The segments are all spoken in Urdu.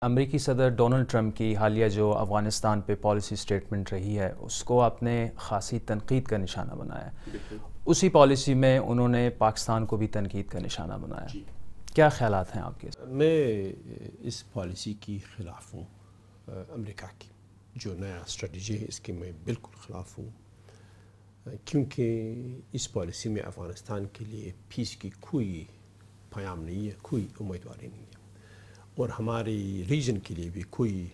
امریکی صدر ڈونلڈ ٹرمپ کی حالیہ جو افغانستان پہ پالیسی سٹیٹمنٹ رہی ہے اس کو آپ نے خاصی تنقید کا نشانہ بنایا ہے۔ اسی پالیسی میں انہوں نے پاکستان کو بھی تنقید کا نشانہ بنایا۔ کیا خیالات ہیں آپ کے؟ میں اس پالیسی کی خلاف ہوں، امریکہ کی جو نیا اسٹریٹجی ہے اس کے میں بالکل خلاف ہوں، کیونکہ اس پالیسی میں افغانستان کے لیے پیس کی کوئی پیام نہیں ہے، کوئی امیدواری نہیں ہے، اور ہماری ریجن کے لیے بھی کوئی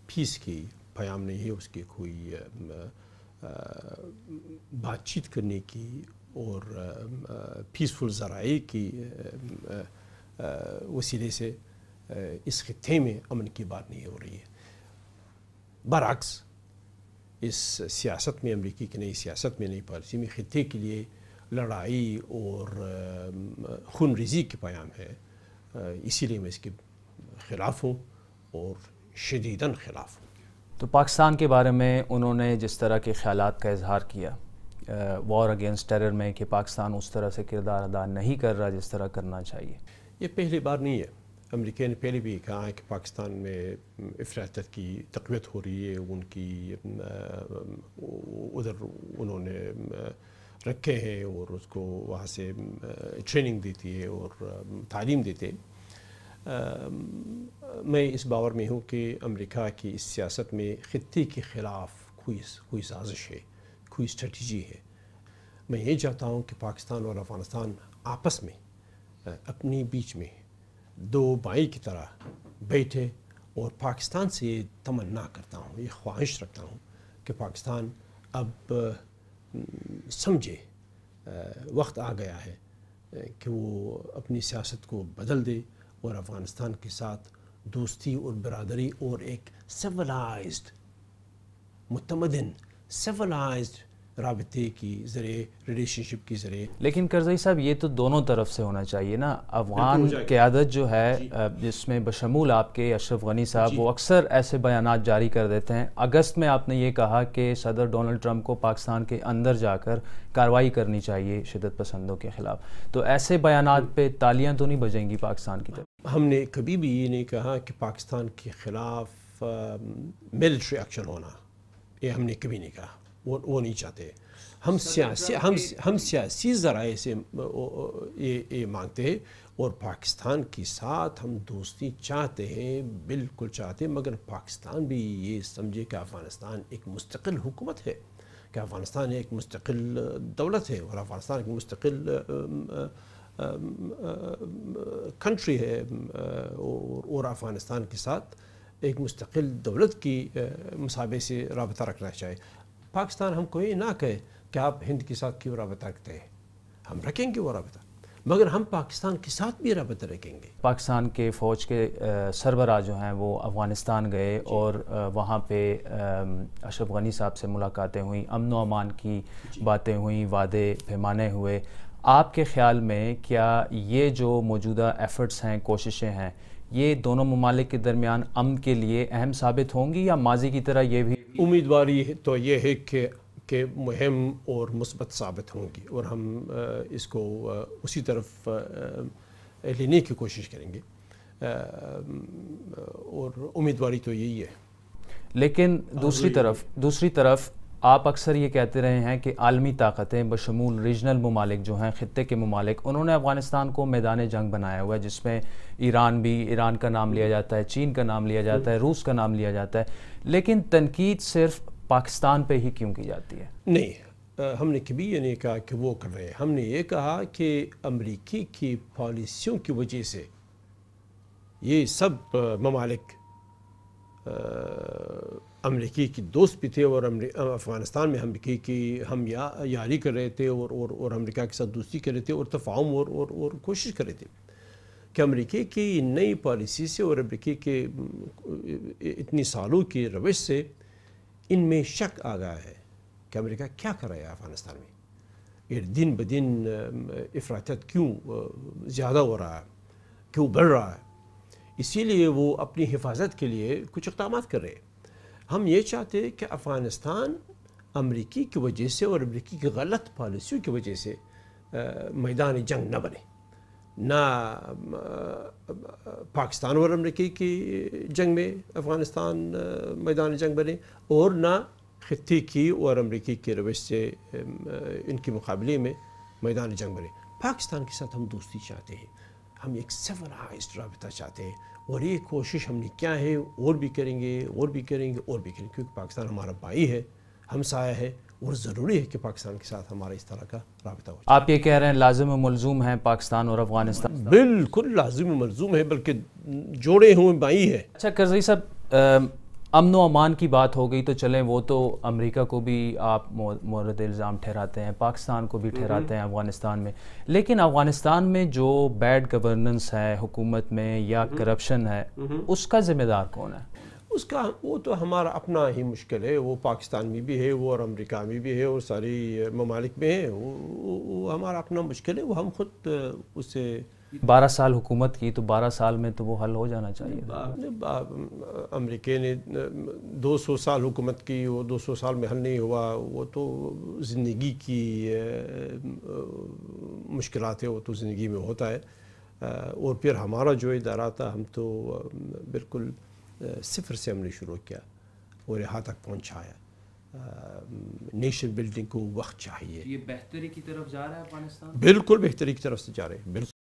پیس کی پیام نہیں ہے، اس کی کوئی بات چیت کرنے کی اور پیسفل ذرائع کی وسیلے سے اس خطے میں امن کی بات نہیں ہو رہی ہے۔ برعکس اس سیاست میں، امریکی کی نئی سیاست میں، نئی پالیسی میں خطے کے لیے لڑائی اور خون ریزی کی پیام ہے۔ اسی لیے میں اس کے خلاف ہوں اور شدیداً خلاف ہوں۔ تو پاکستان کے بارے میں انہوں نے جس طرح کے خیالات کا اظہار کیا وار اگینسٹ ٹیرر میں کہ پاکستان اس طرح سے کردار ادا نہیں کر رہا جس طرح کرنا چاہیے، یہ پہلی بار نہیں ہے۔ امریکہ نے پہلے بھی کہا ہے کہ پاکستان میں افراطیت کی تقویت ہو رہی ہے، ان کی ادھر انہوں نے رکھے ہیں اور اس کو وہاں سے ٹریننگ دیتی ہے اور تعلیم دیتے ہیں۔ میں اس باور میں ہوں کہ امریکہ کی اس سیاست میں خطے کے خلاف کوئی سازش ہے، کوئی اسٹریٹجی ہے۔ میں یہ چاہتا ہوں کہ پاکستان اور افغانستان آپس میں اپنی بیچ میں دو بھائی کی طرح بیٹھے، اور پاکستان سے یہ تمنا کرتا ہوں، یہ خواہش رکھتا ہوں کہ پاکستان اب سمجھے وقت آ گیا ہے کہ وہ اپنی سیاست کو بدل دے اور افغانستان کے ساتھ دوستی اور برادری اور ایک سیولائزڈ متمدن سیولائزڈ رابطے کی ذریعے، ریلیشن شپ کی ذریعے۔ لیکن کرزئی صاحب یہ تو دونوں طرف سے ہونا چاہیے نا۔ افغان قیادت جو ہے جس میں بشمول آپ کے اشرف غنی صاحب، وہ اکثر ایسے بیانات جاری کر دیتے ہیں۔ اگست میں آپ نے یہ کہا کہ صدر ڈونلڈ ٹرمپ کو پاکستان کے اندر جا کر کارروائی کرنی چاہیے شدت پسندوں کے خلاف، تو ایسے بیانات پہ تالیاں تو نہیں بجیں گی پاکستان کی طرف؟ ہم نے کبھی بھی یہ نہیں کہا کہ پاکستان کے خلاف ملٹری ایکشن ہونا، یہ ہم نے کبھی نہیں کہا، وہ نہیں چاہتے۔ ہم سیاسی ذرائع سے یہ مانگتے ہیں، اور پاکستان کے ساتھ ہم دوستی چاہتے ہیں، بالکل چاہتے ہیں، مگر پاکستان بھی یہ سمجھے کہ افغانستان ایک مستقل حکومت ہے، کہ افغانستان ایک مستقل دولت ہے، اور افغانستان ایک مستقل کنٹری ہے، اور افغانستان کے ساتھ ایک مستقل دولت کی مسابقے سے رابطہ رکھنا چاہیے۔ پاکستان ہم کو یہ نہ کہے کہ آپ ہند کے ساتھ کیوں رابطہ رکھتے ہیں، ہم رکھیں گے وہ رابطہ، مگر ہم پاکستان کے ساتھ بھی رابطہ رکھیں گے۔ پاکستان کے فوج کے سربراہ جو ہیں وہ افغانستان گئے اور وہاں پہ اشرف غنی صاحب سے ملاقاتیں ہوئیں، امن و امان کی باتیں ہوئیں، وعدے پیمانے ہوئے۔ آپ کے خیال میں کیا یہ جو موجودہ ایفرٹس ہیں، کوششیں ہیں، یہ دونوں ممالک کے درمیان امن کے لیے اہم ثابت ہوں گی، یا ماضی کی طرح یہ بھی؟ امیدواری تو یہ ہے کہ مہم اور مثبت ثابت ہوں گی، اور ہم اس کو اسی طرف لینے کی کوشش کریں گے، اور امیدواری تو یہی ہے۔ لیکن دوسری طرف آپ اکثر یہ کہتے رہے ہیں کہ عالمی طاقتیں بشمول ریجنل ممالک جو ہیں، خطے کے ممالک، انہوں نے افغانستان کو میدان جنگ بنایا ہوا ہے، جس میں ایران کا نام لیا جاتا ہے، چین کا نام لیا جاتا ہے، روس کا نام لیا جاتا ہے، لیکن تنقید صرف پاکستان پہ ہی کیوں کی جاتی ہے؟ نہیں، ہم نے کبھی یہ نہیں کہا کہ وہ کر رہے ہیں۔ ہم نے یہ کہا کہ امریکی کی پالیسیوں کی وجہ سے یہ سب ممالک امریکی کی دوست بھی تھے، اور افغانستان میں امریکی کی ہم یاری کر رہے تھے، اور امریکہ کے ساتھ دوستی کر رہے تھے، اور تفاہم اور کوشش کر رہے تھے کہ امریکی کی نئی پالیسی سے اور امریکی کے اتنی سالوں کی روش سے ان میں شک آ گیا ہے کہ امریکہ کیا کر رہا ہے افغانستان میں، یہ دن بدن افراطیت کیوں زیادہ ہو رہا ہے، کیوں بڑھ رہا ہے، اسی لیے وہ اپنی حفاظت کے لیے کچھ اقدامات کر رہے ہیں۔ ہم یہ چاہتے ہیں کہ افغانستان امریکی کی وجہ سے اور امریکی کی غلط پالیسیوں کی وجہ سے میدان جنگ نہ بنے، نہ پاکستان اور امریکی کی جنگ میں افغانستان میدان جنگ بنے، اور نہ خطے کی اور امریکی کے روش سے ان کے مقابلے میں میدان جنگ بنے۔ پاکستان کے ساتھ ہم دوستی چاہتے ہیں، ہم ایک سیولائزڈ رابطہ چاہتے ہیں، اور یہ کوشش ہم نے کیا ہے، اور بھی کریں گے اور بھی کریں گے اور بھی کریں گے، کیونکہ پاکستان ہمارا بھائی ہے، ہمسایہ ہے، اور ضروری ہے کہ پاکستان کے ساتھ ہمارا اس طرح کا رابطہ ہو جائے۔ آپ یہ کہہ رہے ہیں لازم و ملزوم ہیں پاکستان اور افغانستان؟ بالکل لازم و ملزوم ہے، بلکہ جوڑے ہوئے بھائی ہیں۔ اچھا کرزئی صاحب، امن و امان کی بات ہو گئی تو چلیں وہ تو امریکہ کو بھی آپ مورد الزام ٹھہراتے ہیں، پاکستان کو بھی ٹھہراتے ہیں افغانستان میں، لیکن افغانستان میں جو بیڈ گورننس ہے حکومت میں یا کرپشن ہے، اس کا ذمہ دار کون ہے؟ اس کا وہ تو ہمارا اپنا ہی مشکل ہے، وہ پاکستان میں بھی ہے، وہ اور امریکہ میں بھی ہے، اور ساری ممالک میں ہے، وہ ہمارا اپنا مشکل ہے، وہ ہم خود اسے 12 سال حکومت کی تو 12 سال میں تو وہ حل ہو جانا چاہیے۔ امریکہ نے 200 سال حکومت کی، وہ 200 سال میں حل نہیں ہوا، وہ تو زندگی کی مشکلات ہے، وہ تو زندگی میں ہوتا ہے۔ اور پھر ہمارا جو ادارہ تھا، ہم تو بالکل صفر سے ہم نے شروع کیا اور یہاں تک پہنچایا۔ نیشن بلڈنگ کو وقت چاہیے۔ یہ بہتری کی طرف جا رہا ہے افغانستان؟ بالکل بہتری کی طرف سے جا رہے ہیں، بالکل۔